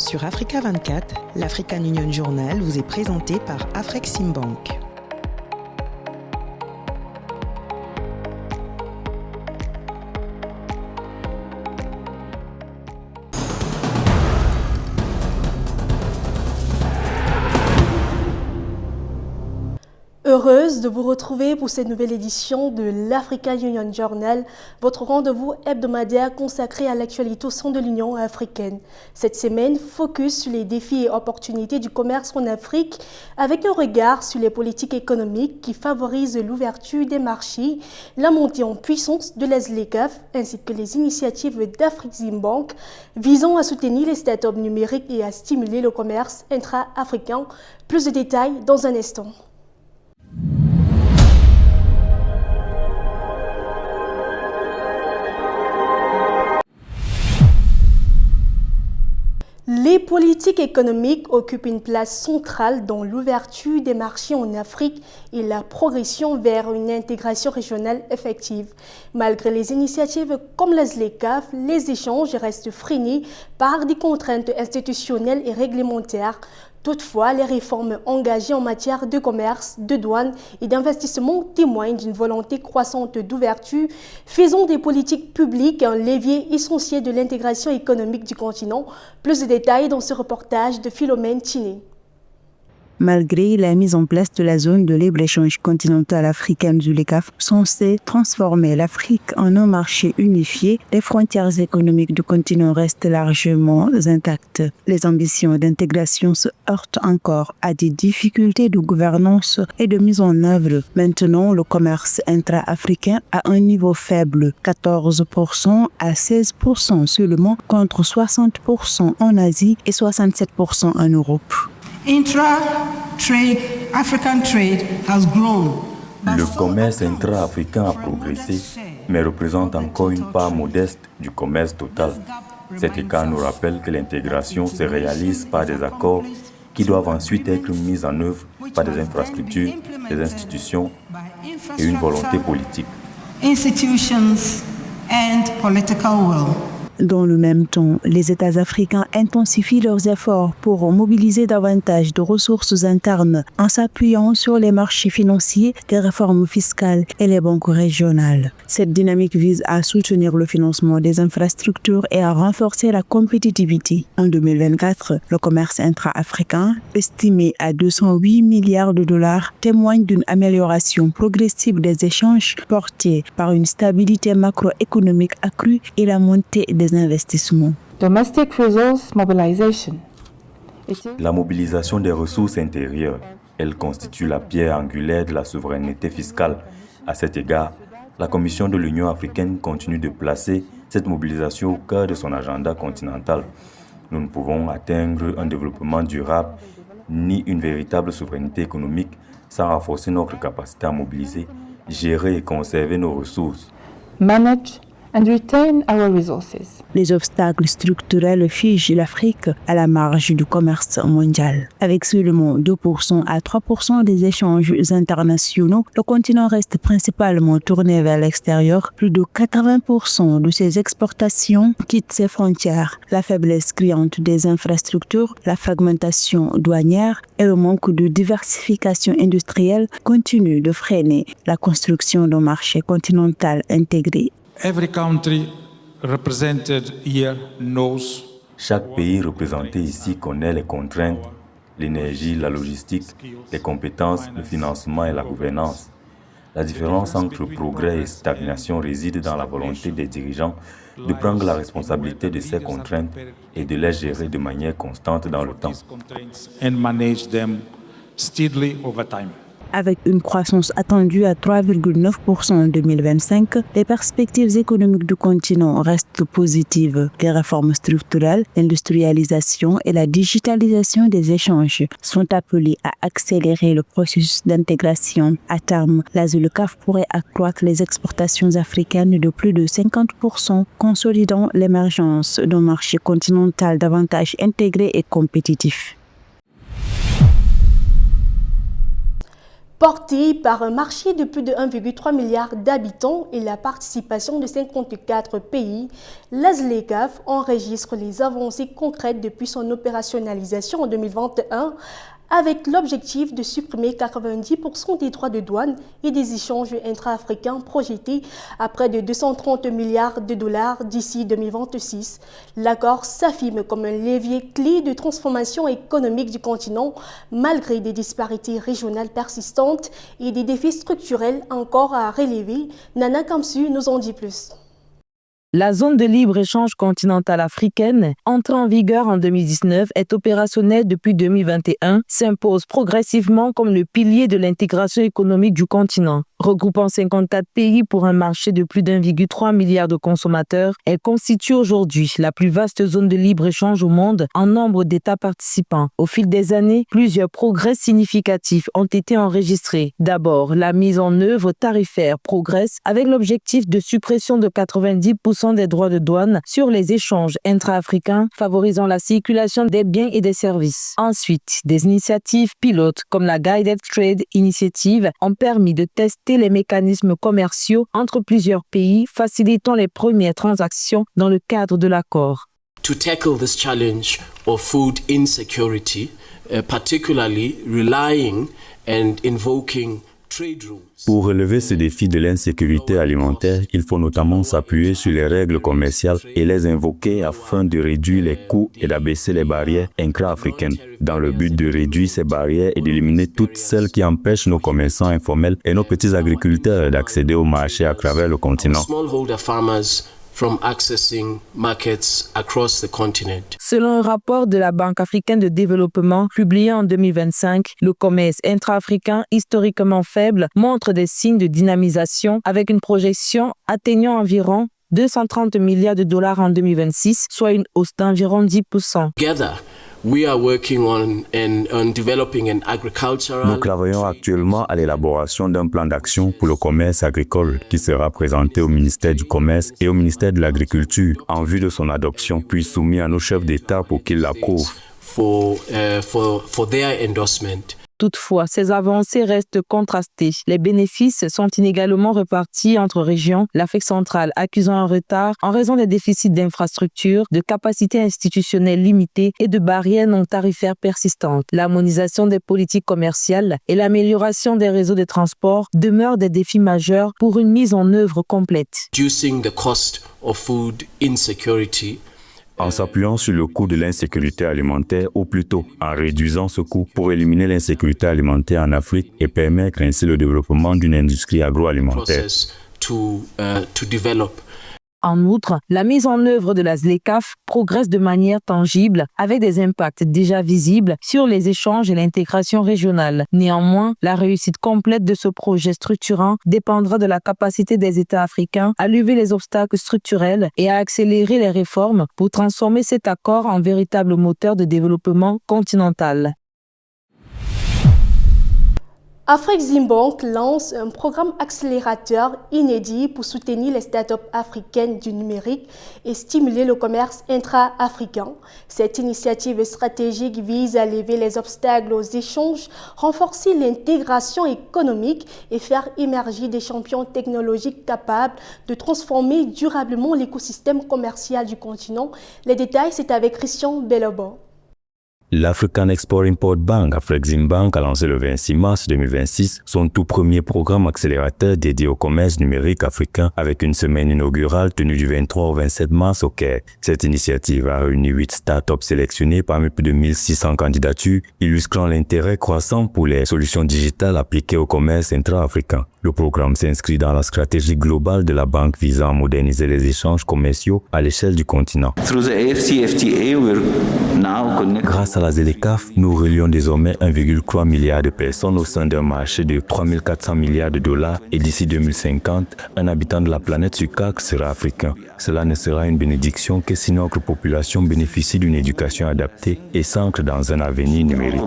Sur Africa 24, l'African Union Journal vous est présenté par Afreximbank. Heureuse de vous retrouver pour cette nouvelle édition de l'African Union Journal, votre rendez-vous hebdomadaire consacré à l'actualité au sein de l'Union africaine. Cette semaine, focus sur les défis et opportunités du commerce en Afrique, avec un regard sur les politiques économiques qui favorisent l'ouverture des marchés, la montée en puissance de l'ESLECAF, ainsi que les initiatives d'Afreximbank visant à soutenir les startups numériques et à stimuler le commerce intra-africain. Plus de détails dans un instant. Les politiques économiques occupent une place centrale dans l'ouverture des marchés en Afrique et la progression vers une intégration régionale effective. Malgré les initiatives comme l'ESLECAF, les échanges restent freinés par des contraintes institutionnelles et réglementaires. Toutefois, les réformes engagées en matière de commerce, de douane et d'investissement témoignent d'une volonté croissante d'ouverture, faisant des politiques publiques un levier essentiel de l'intégration économique du continent. Plus de détails dans ce reportage de Philomène Tiné. Malgré la mise en place de la zone de libre-échange continentale africaine du LECAF, censée transformer l'Afrique en un marché unifié, les frontières économiques du continent restent largement intactes. Les ambitions d'intégration se heurtent encore à des difficultés de gouvernance et de mise en œuvre. Maintenant, le commerce intra-africain a un niveau faible, 14% à 16% seulement, contre 60% en Asie et 67% en Europe. Le commerce intra-africain a progressé, mais représente encore une part modeste du commerce total. Cet écart nous rappelle que l'intégration se réalise par des accords qui doivent ensuite être mis en œuvre par des infrastructures, des institutions et une volonté politique. Dans le même temps, les États africains intensifient leurs efforts pour mobiliser davantage de ressources internes en s'appuyant sur les marchés financiers, les réformes fiscales et les banques régionales. Cette dynamique vise à soutenir le financement des infrastructures et à renforcer la compétitivité. En 2024, le commerce intra-africain, estimé à 208 milliards de dollars, témoigne d'une amélioration progressive des échanges portés par une stabilité macroéconomique accrue et la montée des investissements. Domestic resource mobilization. La mobilisation des ressources intérieures, elle constitue la pierre angulaire de la souveraineté fiscale. À cet égard, la Commission de l'Union africaine continue de placer cette mobilisation au cœur de son agenda continental. Nous ne pouvons atteindre un développement durable ni une véritable souveraineté économique sans renforcer notre capacité à mobiliser, gérer et conserver nos ressources. Manage and retain our resources. Les obstacles structurels figent l'Afrique à la marge du commerce mondial. Avec seulement 2% à 3% des échanges internationaux, le continent reste principalement tourné vers l'extérieur. Plus de 80% de ses exportations quittent ses frontières. La faiblesse criante des infrastructures, la fragmentation douanière et le manque de diversification industrielle continuent de freiner la construction d'un marché continental intégré. Every country represented here knows. Chaque pays représenté ici connaît les contraintes, l'énergie, la logistique, les compétences, le financement et la gouvernance. La différence entre progrès et stagnation réside dans la volonté des dirigeants de prendre la responsabilité de ces contraintes et de les gérer de manière constante dans le temps. And manage them steadily over time. Avec une croissance attendue à 3,9% en 2025, les perspectives économiques du continent restent positives. Les réformes structurelles, l'industrialisation et la digitalisation des échanges sont appelées à accélérer le processus d'intégration. À terme, la ZLECAF pourrait accroître les exportations africaines de plus de 50%, consolidant l'émergence d'un marché continental davantage intégré et compétitif. Porté par un marché de plus de 1,3 milliard d'habitants et la participation de 54 pays, la ZLECAf enregistre les avancées concrètes depuis son opérationnalisation en 2021 avec l'objectif de supprimer 90% des droits de douane et des échanges intra-africains projetés à près de 230 milliards de dollars d'ici 2026. L'accord s'affirme comme un levier clé de transformation économique du continent malgré des disparités régionales persistantes et des défis structurels encore à relever. Nana Kamsu nous en dit plus. La zone de libre-échange continentale africaine, entrée en vigueur en 2019, est opérationnelle depuis 2021, s'impose progressivement comme le pilier de l'intégration économique du continent. Regroupant 54 pays pour un marché de plus d'1,3 milliard de consommateurs, elle constitue aujourd'hui la plus vaste zone de libre-échange au monde en nombre d'États participants. Au fil des années, plusieurs progrès significatifs ont été enregistrés. D'abord, la mise en œuvre tarifaire progresse avec l'objectif de suppression de 90% des droits de douane sur les échanges intra-africains, favorisant la circulation des biens et des services. Ensuite, des initiatives pilotes comme la Guided Trade Initiative ont permis de tester les mécanismes commerciaux entre plusieurs pays, facilitant les premières transactions dans le cadre de l'accord. To tackle this challenge of food insecurity, particularly relying and invoking trade rules. Pour relever ce défi de l'insécurité alimentaire, il faut notamment s'appuyer sur les règles commerciales et les invoquer afin de réduire les coûts et d'abaisser les barrières intra-africaines, dans le but de réduire ces barrières et d'éliminer toutes celles qui empêchent nos commerçants informels et nos petits agriculteurs d'accéder au marché à travers le continent. From accessing markets across the continent. Selon un rapport de la Banque africaine de développement publié en 2025, le commerce intra-africain historiquement faible montre des signes de dynamisation avec une projection atteignant environ 230 milliards de dollars en 2026, soit une hausse d'environ 10%. We are working on developing an agricultural. Nous travaillons actuellement à l'élaboration d'un plan d'action pour le commerce agricole qui sera présenté au ministère du Commerce et au ministère de l'Agriculture en vue de son adoption, puis soumis à nos chefs d'État pour qu'ils l'approuvent. For their endorsement. Toutefois, ces avancées restent contrastées. Les bénéfices sont inégalement repartis entre régions, l'Afrique centrale accusant un retard en raison des déficits d'infrastructures, de capacités institutionnelles limitées et de barrières non tarifaires persistantes. L'harmonisation des politiques commerciales et l'amélioration des réseaux de transport demeurent des défis majeurs pour une mise en œuvre complète. Reducing the cost of food insecurity. En s'appuyant sur le coût de l'insécurité alimentaire, ou plutôt en réduisant ce coût pour éliminer l'insécurité alimentaire en Afrique et permettre ainsi le développement d'une industrie agroalimentaire. En outre, la mise en œuvre de la ZLECAf progresse de manière tangible avec des impacts déjà visibles sur les échanges et l'intégration régionale. Néanmoins, la réussite complète de ce projet structurant dépendra de la capacité des États africains à lever les obstacles structurels et à accélérer les réformes pour transformer cet accord en véritable moteur de développement continental. Afreximbank lance un programme accélérateur inédit pour soutenir les startups africaines du numérique et stimuler le commerce intra-africain. Cette initiative stratégique vise à lever les obstacles aux échanges, renforcer l'intégration économique et faire émerger des champions technologiques capables de transformer durablement l'écosystème commercial du continent. Les détails, c'est avec Christian Belobo. L'African Export-Import Bank, Afreximbank, a lancé le 26 mars 2026 son tout premier programme accélérateur dédié au commerce numérique africain avec une semaine inaugurale tenue du 23 au 27 mars au Caire. Cette initiative a réuni 8 startups sélectionnées parmi plus de 1600 candidatures, illustrant l'intérêt croissant pour les solutions digitales appliquées au commerce intra-africain. Le programme s'inscrit dans la stratégie globale de la banque visant à moderniser les échanges commerciaux à l'échelle du continent. Grâce à la ZLECAf, nous relions désormais 1,3 milliard de personnes au sein d'un marché de 3400 milliards de dollars et d'ici 2050, un habitant de la planète sur 4 sera africain. Cela ne sera une bénédiction que si notre population bénéficie d'une éducation adaptée et s'ancre dans un avenir numérique.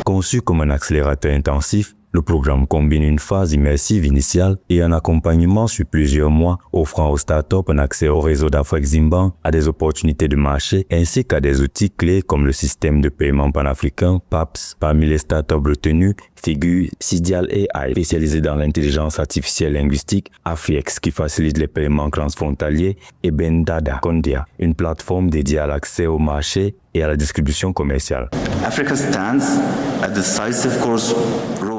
Conçu comme un accélérateur intensif, Le programme combine une phase immersive initiale et un accompagnement sur plusieurs mois, offrant aux startups un accès au réseau d'Afreximbank, à des opportunités de marché ainsi qu'à des outils clés comme le système de paiement panafricain PAPS. Parmi les startups retenues figure Sidial AI, spécialisé dans l'intelligence artificielle linguistique, Afriex qui facilite les paiements transfrontaliers et Bendada Kondia, une plateforme dédiée à l'accès au marché et à la distribution commerciale.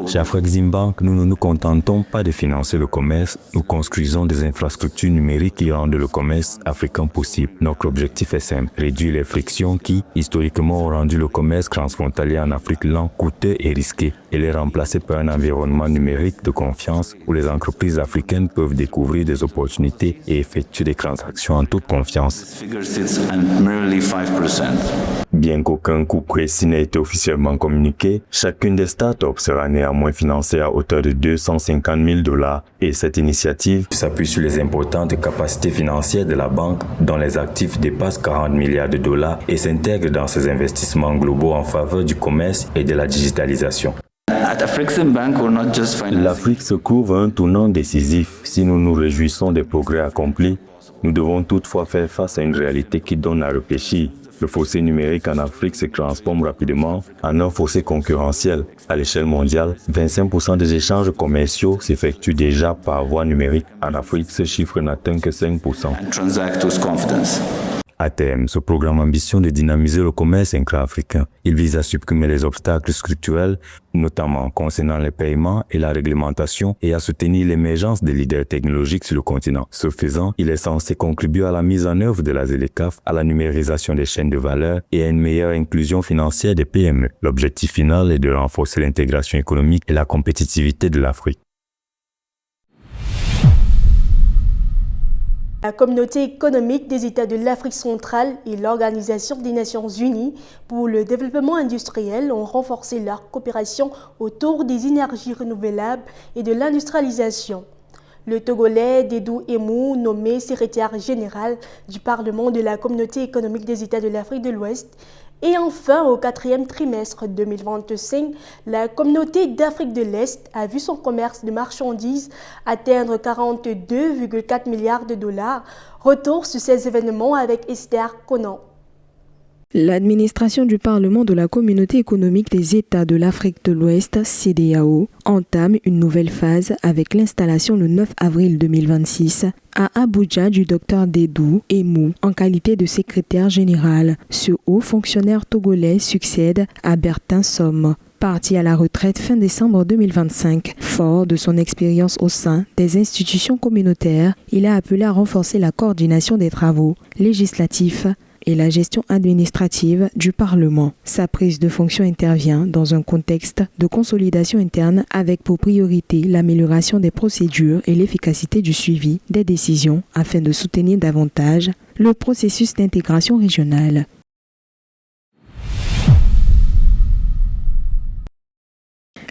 Chez Afreximbank, nous ne nous contentons pas de financer le commerce, nous construisons des infrastructures numériques qui rendent le commerce africain possible. Notre objectif est simple, réduire les frictions qui, historiquement, ont rendu le commerce transfrontalier en Afrique lent, coûteux et risqué, et les remplacer par un environnement numérique de confiance où les entreprises africaines peuvent découvrir des opportunités et effectuer des transactions en toute confiance. Bien qu'aucun coût précis n'ait été officiellement communiqué, chacune des startups sera néanmoins financée à hauteur de $250,000 et cette initiative s'appuie sur les importantes capacités financières de la banque dont les actifs dépassent $40 milliards et s'intègrent dans ces investissements globaux en faveur du commerce et de la digitalisation. L'Afrique se couvre un tournant décisif. Si nous nous réjouissons des progrès accomplis, nous devons toutefois faire face à une réalité qui donne à réfléchir. Le fossé numérique en Afrique se transforme rapidement en un fossé concurrentiel. À l'échelle mondiale, 25% des échanges commerciaux s'effectuent déjà par voie numérique. En Afrique, ce chiffre n'atteint que 5%. À terme, ce programme ambitionne de dynamiser le commerce intra-africain. Il vise à supprimer les obstacles structurels, notamment concernant les paiements et la réglementation, et à soutenir l'émergence des leaders technologiques sur le continent. Ce faisant, il est censé contribuer à la mise en œuvre de la ZLECAf, à la numérisation des chaînes de valeur et à une meilleure inclusion financière des PME. L'objectif final est de renforcer l'intégration économique et la compétitivité de l'Afrique. La communauté économique des États de l'Afrique centrale et l'Organisation des Nations Unies pour le développement industriel ont renforcé leur coopération autour des énergies renouvelables et de l'industrialisation. Le Togolais Dedou Emou, nommé secrétaire général du Parlement de la Communauté économique des États de l'Afrique de l'Ouest, et enfin, au 4e trimestre 2025, la communauté d'Afrique de l'Est a vu son commerce de marchandises atteindre 42,4 milliards de dollars. Retour sur ces événements avec Esther Conan. L'administration du Parlement de la Communauté économique des États de l'Afrique de l'Ouest, CEDEAO, entame une nouvelle phase avec l'installation le 9 avril 2026 à Abuja du Dr Dedou Emou en qualité de secrétaire général. Ce haut fonctionnaire togolais succède à Bertin Somme, parti à la retraite fin décembre 2025. Fort de son expérience au sein des institutions communautaires, il a appelé à renforcer la coordination des travaux législatifs et la gestion administrative du Parlement. Sa prise de fonction intervient dans un contexte de consolidation interne avec pour priorité l'amélioration des procédures et l'efficacité du suivi des décisions afin de soutenir davantage le processus d'intégration régionale.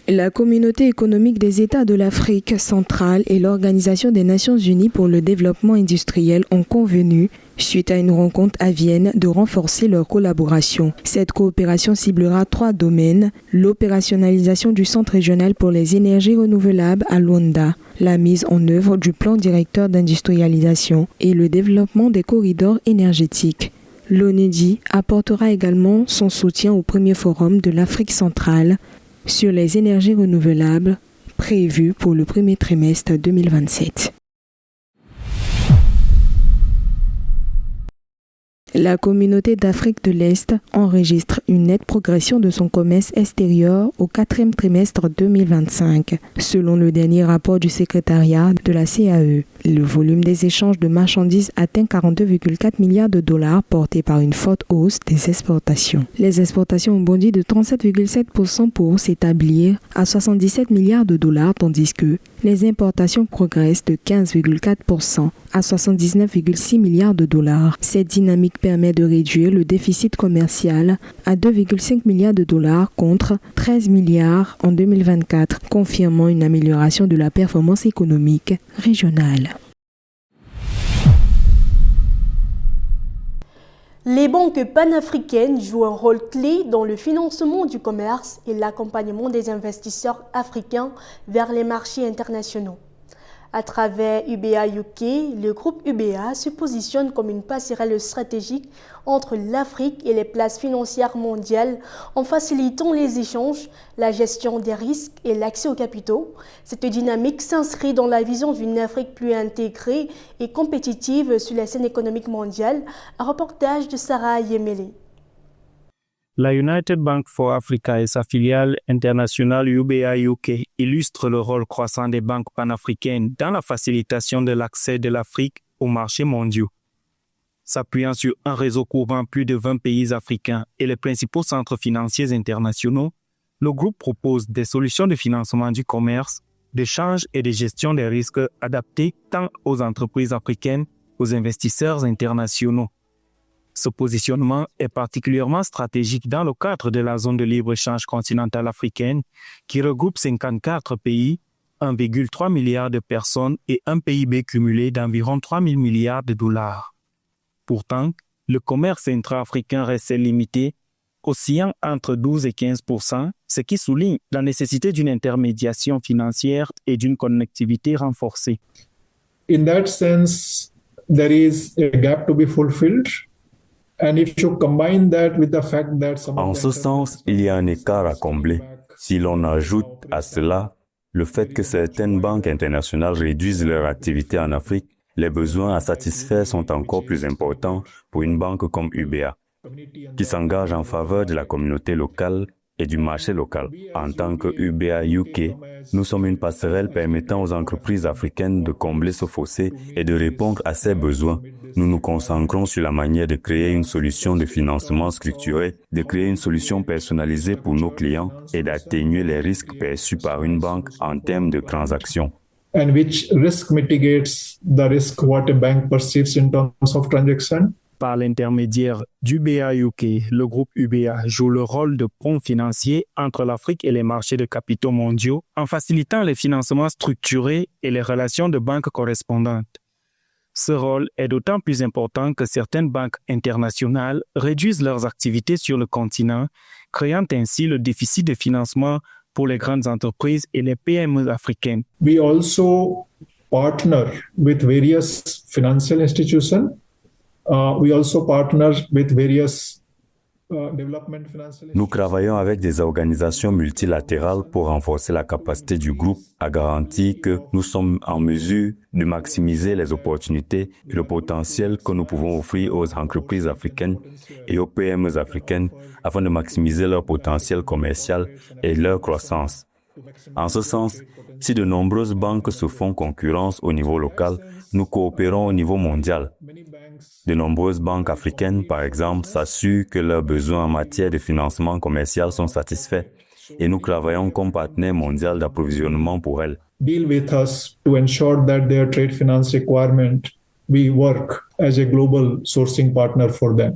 La Communauté économique des États de l'Afrique centrale et l'Organisation des Nations Unies pour le développement industriel ont convenu, suite à une rencontre à Vienne, de renforcer leur collaboration. Cette coopération ciblera 3 domaines: l'opérationnalisation du Centre régional pour les énergies renouvelables à Luanda, la mise en œuvre du plan directeur d'industrialisation et le développement des corridors énergétiques. L'ONUDI apportera également son soutien au premier forum de l'Afrique centrale sur les énergies renouvelables prévu pour le premier trimestre 2027. La communauté d'Afrique de l'Est enregistre une nette progression de son commerce extérieur au 4e trimestre 2025, selon le dernier rapport du secrétariat de la CAE. Le volume des échanges de marchandises atteint 42,4 milliards de dollars, porté par une forte hausse des exportations. Les exportations ont bondi de 37,7% pour s'établir à 77 milliards de dollars, tandis que les importations progressent de 15,4% à 79,6 milliards de dollars. Cette dynamique permet de réduire le déficit commercial à 2,5 milliards de dollars contre 13 milliards en 2024, confirmant une amélioration de la performance économique régionale. Les banques panafricaines jouent un rôle clé dans le financement du commerce et l'accompagnement des investisseurs africains vers les marchés internationaux. À travers UBA UK, le groupe UBA se positionne comme une passerelle stratégique entre l'Afrique et les places financières mondiales en facilitant les échanges, la gestion des risques et l'accès aux capitaux. Cette dynamique s'inscrit dans la vision d'une Afrique plus intégrée et compétitive sur la scène économique mondiale. Un reportage de Sarah Yemele. La United Bank for Africa et sa filiale internationale UBA UK illustrent le rôle croissant des banques panafricaines dans la facilitation de l'accès de l'Afrique aux marchés mondiaux. S'appuyant sur un réseau couvrant plus de 20 pays africains et les principaux centres financiers internationaux, le groupe propose des solutions de financement du commerce, d'échange et de gestion des risques adaptés tant aux entreprises africaines qu'aux investisseurs internationaux. Ce positionnement est particulièrement stratégique dans le cadre de la zone de libre-échange continentale africaine qui regroupe 54 pays, 1,3 milliard de personnes et un PIB cumulé d'environ 3 000 milliards de dollars. Pourtant, le commerce intra-africain reste limité, oscillant entre 12 et 15 %, ce qui souligne la nécessité d'une intermédiation financière et d'une connectivité renforcée. In that sense, there is a gap to be fulfilled. En ce sens, il y a un écart à combler. Si l'on ajoute à cela le fait que certaines banques internationales réduisent leur activité en Afrique, les besoins à satisfaire sont encore plus importants pour une banque comme UBA, qui s'engage en faveur de la communauté locale et du marché local. En tant que UBA UK, nous sommes une passerelle permettant aux entreprises africaines de combler ce fossé et de répondre à ces besoins. Nous nous concentrons sur la manière de créer une solution de financement structuré, de créer une solution personnalisée pour nos clients et d'atténuer les risques perçus par une banque en termes de transactions. And which risk mitigates the risk what a bank perceives in terms of transaction. Par l'intermédiaire d'UBA UK, le groupe UBA joue le rôle de pont financier entre l'Afrique et les marchés de capitaux mondiaux en facilitant les financements structurés et les relations de banques correspondantes. Ce rôle est d'autant plus important que certaines banques internationales réduisent leurs activités sur le continent, créant ainsi le déficit de financement pour les grandes entreprises et les PME africaines. We also partner with various financial institutions. We also partner with various development financial. Nous travaillons avec des organisations multilatérales pour renforcer la capacité du groupe à garantir que nous sommes en mesure de maximiser les opportunités et le potentiel que nous pouvons offrir aux entreprises africaines et aux PME africaines afin de maximiser leur potentiel commercial et leur croissance. En ce sens, si de nombreuses banques se font concurrence au niveau local, nous coopérons au niveau mondial. De nombreuses banques africaines, par exemple, s'assurent que leurs besoins en matière de financement commercial sont satisfaits et nous travaillons comme partenaire mondial d'approvisionnement pour elles. Deal with us to ensure that their trade finance requirement, we work as a global sourcing partner for them.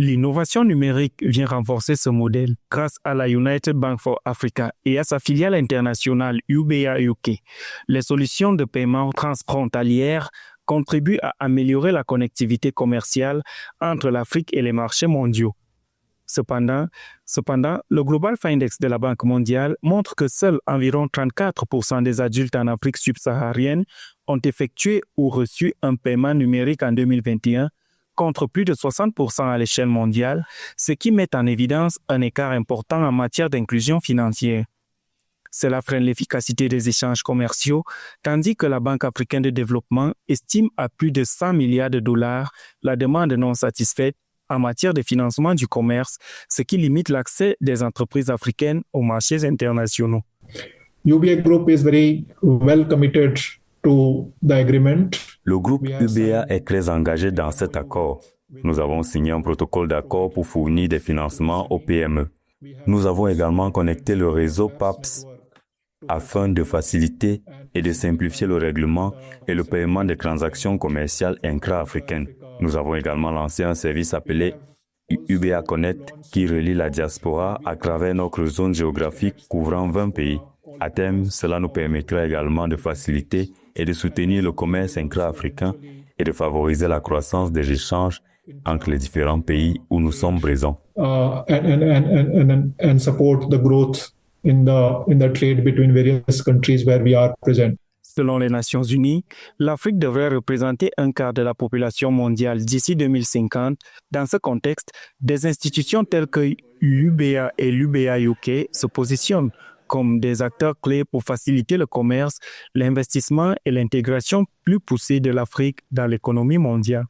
L'innovation numérique vient renforcer ce modèle grâce à la United Bank for Africa et à sa filiale internationale UBA UK. Les solutions de paiement transfrontalières contribuent à améliorer la connectivité commerciale entre l'Afrique et les marchés mondiaux. Cependant, le Global Findex de la Banque mondiale montre que seuls environ 34% des adultes en Afrique subsaharienne ont effectué ou reçu un paiement numérique en 2021, contre plus de 60% à l'échelle mondiale, ce qui met en évidence un écart important en matière d'inclusion financière. Cela freine l'efficacité des échanges commerciaux, tandis que la Banque africaine de développement estime à plus de 100 milliards de dollars la demande non satisfaite en matière de financement du commerce, ce qui limite l'accès des entreprises africaines aux marchés internationaux. UBA Group is very well committed to the agreement. Le groupe UBA est très engagé dans cet accord. Nous avons signé un protocole d'accord pour fournir des financements aux PME. Nous avons également connecté le réseau PAPS afin de faciliter et de simplifier le règlement et le paiement des transactions commerciales intra-africaines. Nous avons également lancé un service appelé UBA Connect qui relie la diaspora à travers notre zone géographique couvrant 20 pays. À terme, cela nous permettra également de faciliter et de soutenir le commerce intra-africain et de favoriser la croissance des échanges entre les différents pays où nous sommes présents. And support the growth in the trade between various countries where we are present. Selon les Nations Unies, l'Afrique devrait représenter un quart de la population mondiale d'ici 2050. Dans ce contexte, des institutions telles que l'UBA et l'UBA UK se positionnent comme des acteurs clés pour faciliter le commerce, l'investissement et l'intégration plus poussée de l'Afrique dans l'économie mondiale.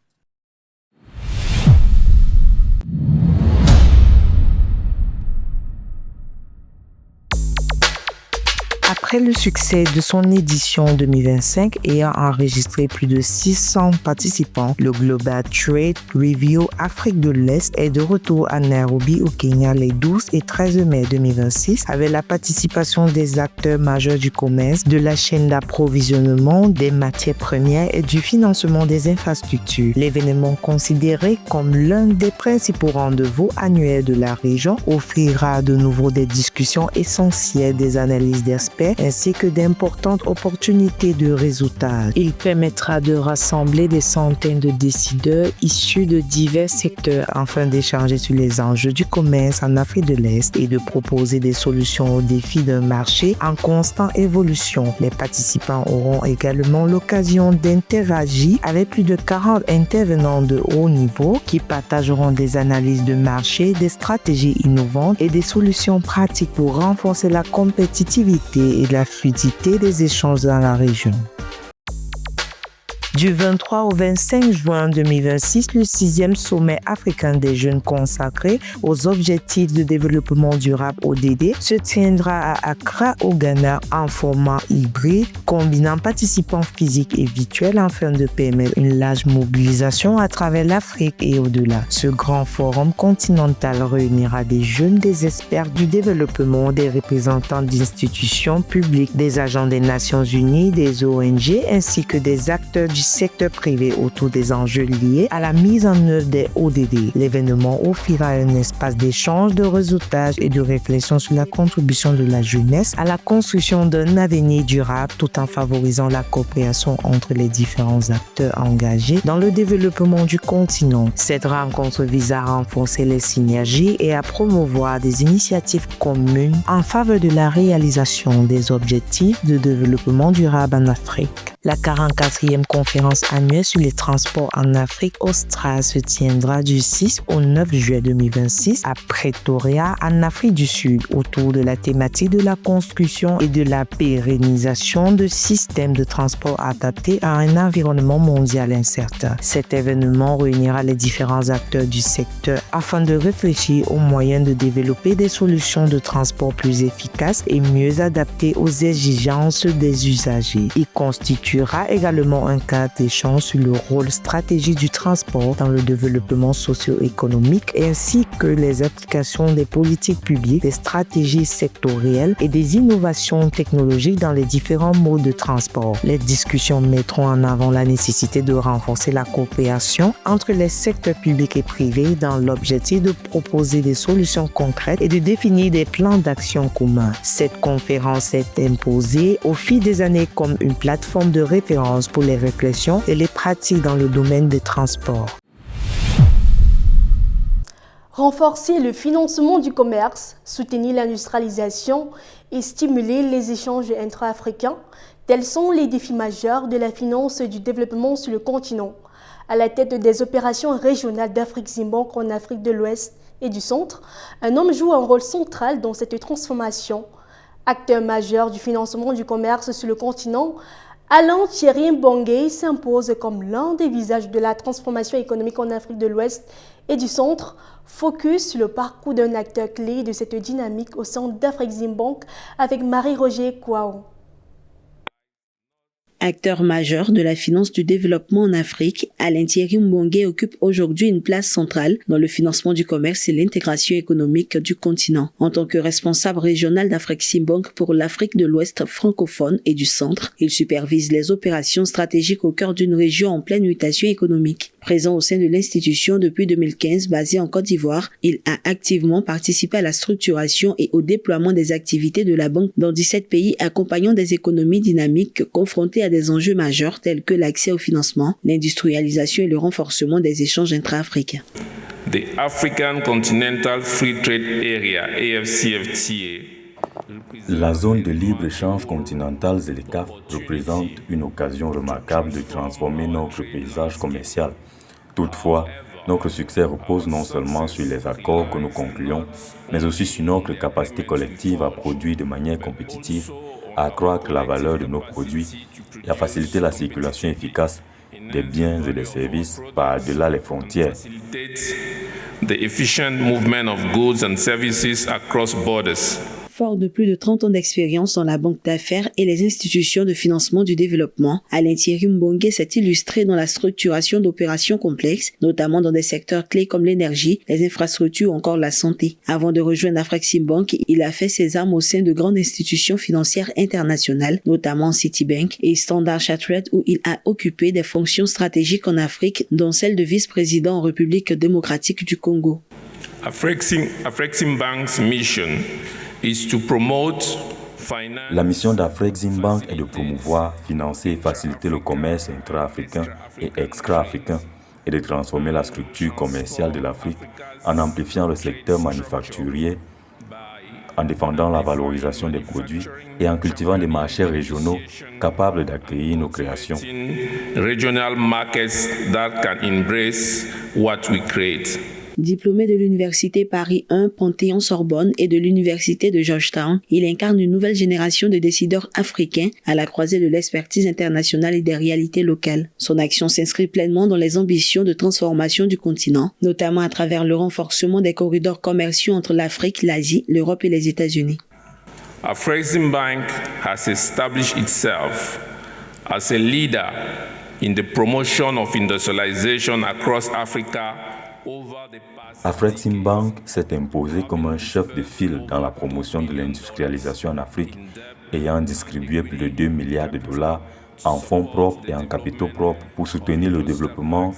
Après le succès de son édition 2025 ayant enregistré plus de 600 participants, le Global Trade Review Afrique de l'Est est de retour à Nairobi au Kenya les 12 et 13 mai 2026 avec la participation des acteurs majeurs du commerce, de la chaîne d'approvisionnement, des matières premières et du financement des infrastructures. L'événement, considéré comme l'un des principaux rendez-vous annuels de la région, offrira de nouveau des discussions essentielles, des analyses d'experts ainsi que d'importantes opportunités de réseautage. Il permettra de rassembler des centaines de décideurs issus de divers secteurs afin d'échanger sur les enjeux du commerce en Afrique de l'Est et de proposer des solutions aux défis d'un marché en constante évolution. Les participants auront également l'occasion d'interagir avec plus de 40 intervenants de haut niveau qui partageront des analyses de marché, des stratégies innovantes et des solutions pratiques pour renforcer la compétitivité et la fluidité des échanges dans la région. Du 23 au 25 juin 2026, le 6e sommet africain des jeunes consacré aux objectifs de développement durable ODD se tiendra à Accra au Ghana en format hybride, combinant participants physiques et virtuels afin de permettre une large mobilisation à travers l'Afrique et au-delà. Ce grand forum continental réunira des jeunes, des experts du développement, des représentants d'institutions publiques, des agents des Nations Unies, des ONG ainsi que des acteurs du secteur privé autour des enjeux liés à la mise en œuvre des ODD. L'événement offrira un espace d'échange, de réseautage et de réflexion sur la contribution de la jeunesse à la construction d'un avenir durable tout en favorisant la coopération entre les différents acteurs engagés dans le développement du continent. Cette rencontre vise à renforcer les synergies et à promouvoir des initiatives communes en faveur de la réalisation des objectifs de développement durable en Afrique. La 44e conférence annuelle sur les transports en Afrique australe se tiendra du 6 au 9 juillet 2026 à Pretoria, en Afrique du Sud, autour de la thématique de la construction et de la pérennisation de systèmes de transport adaptés à un environnement mondial incertain. Cet événement réunira les différents acteurs du secteur afin de réfléchir aux moyens de développer des solutions de transport plus efficaces et mieux adaptées aux exigences des usagers. Il constituera également un cadre d'échange sur le rôle stratégique du transport dans le développement socio-économique ainsi que les applications des politiques publiques, des stratégies sectorielles et des innovations technologiques dans les différents modes de transport. Les discussions mettront en avant la nécessité de renforcer la coopération entre les secteurs publics et privés dans l'objectif de proposer des solutions concrètes et de définir des plans d'action communs. Cette conférence s'est imposée au fil des années comme une plateforme de référence pour les réflexions et les pratiques dans le domaine des transports. Renforcer le financement du commerce, soutenir l'industrialisation et stimuler les échanges intra-africains, tels sont les défis majeurs de la finance et du développement sur le continent. À la tête des opérations régionales d'Afreximbank en Afrique de l'Ouest et du Centre, un homme joue un rôle central dans cette transformation. Acteur majeur du financement du commerce sur le continent, Alain Thierry Mbongue s'impose comme l'un des visages de la transformation économique en Afrique de l'Ouest et du Centre, focus sur le parcours d'un acteur clé de cette dynamique au sein d'Afreximbank avec Marie-Roger Kouao. Acteur majeur de la finance du développement en Afrique, Alain Thierry Mbongue occupe aujourd'hui une place centrale dans le financement du commerce et l'intégration économique du continent. En tant que responsable régional d'Afreximbank pour l'Afrique de l'Ouest francophone et du Centre, il supervise les opérations stratégiques au cœur d'une région en pleine mutation économique. Présent au sein de l'institution depuis 2015, basé en Côte d'Ivoire, il a activement participé à la structuration et au déploiement des activités de la banque dans 17 pays, accompagnant des économies dynamiques confrontées à des enjeux majeurs tels que l'accès au financement, l'industrialisation et le renforcement des échanges intra-africains. The African Continental Free Trade Area, AFCFTA. La zone de libre-échange continentale ZLECAf représente une occasion remarquable de transformer notre paysage commercial. Toutefois, notre succès repose non seulement sur les accords que nous concluons, mais aussi sur notre capacité collective à produire de manière compétitive, à accroître la valeur de nos produits et à faciliter la circulation efficace des biens et des services par-delà les frontières. The efficient movement of goods and services across borders. Fort de plus de 30 ans d'expérience dans la banque d'affaires et les institutions de financement du développement, Alain Thierry Mbongue s'est illustré dans la structuration d'opérations complexes, notamment dans des secteurs clés comme l'énergie, les infrastructures ou encore la santé. Avant de rejoindre Afreximbank, il a fait ses armes au sein de grandes institutions financières internationales, notamment Citibank et Standard Chartered, où il a occupé des fonctions stratégiques en Afrique, dont celle de vice-président en République démocratique du Congo. Afreximbank's mission is to promote La mission d'Afreximbank est de promouvoir, financer et faciliter le commerce intra-africain et extra-africain et de transformer la structure commerciale de l'Afrique en amplifiant le secteur manufacturier, en défendant la valorisation des produits et en cultivant des marchés régionaux capables d'accueillir nos créations. Regional markets that can embrace what we create. Diplômé de l'Université Paris 1 Panthéon-Sorbonne et de l'Université de Georgetown, il incarne une nouvelle génération de décideurs africains à la croisée de l'expertise internationale et des réalités locales. Son action s'inscrit pleinement dans les ambitions de transformation du continent, notamment à travers le renforcement des corridors commerciaux entre l'Afrique, l'Asie, l'Europe et les États-Unis. Afreximbank has established itself as a leader in the promotion of industrialization across Africa. Afreximbank s'est imposé comme un chef de file dans la promotion de l'industrialisation en Afrique, ayant distribué plus de 2 milliards de dollars en fonds propres et en capitaux propres pour soutenir le développement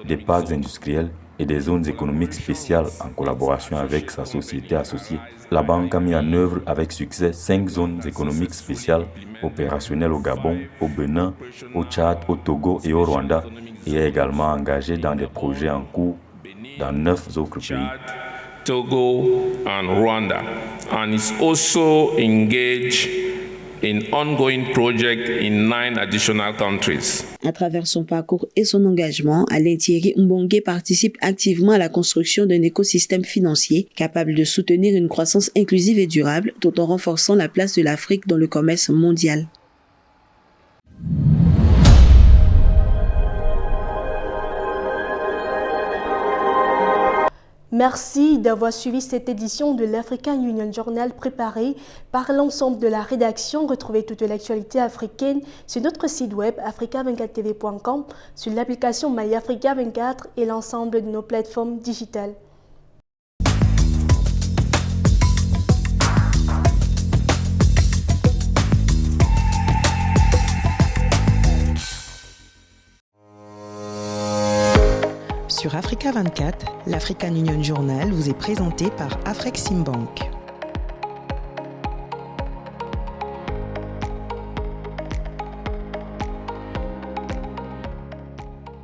des parcs industriels et des zones économiques spéciales en collaboration avec sa société associée. La banque a mis en œuvre avec succès 5 zones économiques spéciales opérationnelles au Gabon, au Bénin, au Tchad, au Togo et au Rwanda et est également engagée dans des projets en cours dans 9 autres pays. Togo and Rwanda, and is also engaged in ongoing projects in 9 additional countries. À travers son parcours et son engagement, Alain Thierry Mbongue participe activement à la construction d'un écosystème financier capable de soutenir une croissance inclusive et durable tout en renforçant la place de l'Afrique dans le commerce mondial. Merci d'avoir suivi cette édition de l'African Union Journal préparée par l'ensemble de la rédaction. Retrouvez toute l'actualité africaine sur notre site web africa24tv.com, sur l'application MyAfrica24 et l'ensemble de nos plateformes digitales. Sur Africa 24, l'African Union Journal vous est présenté par Afreximbank.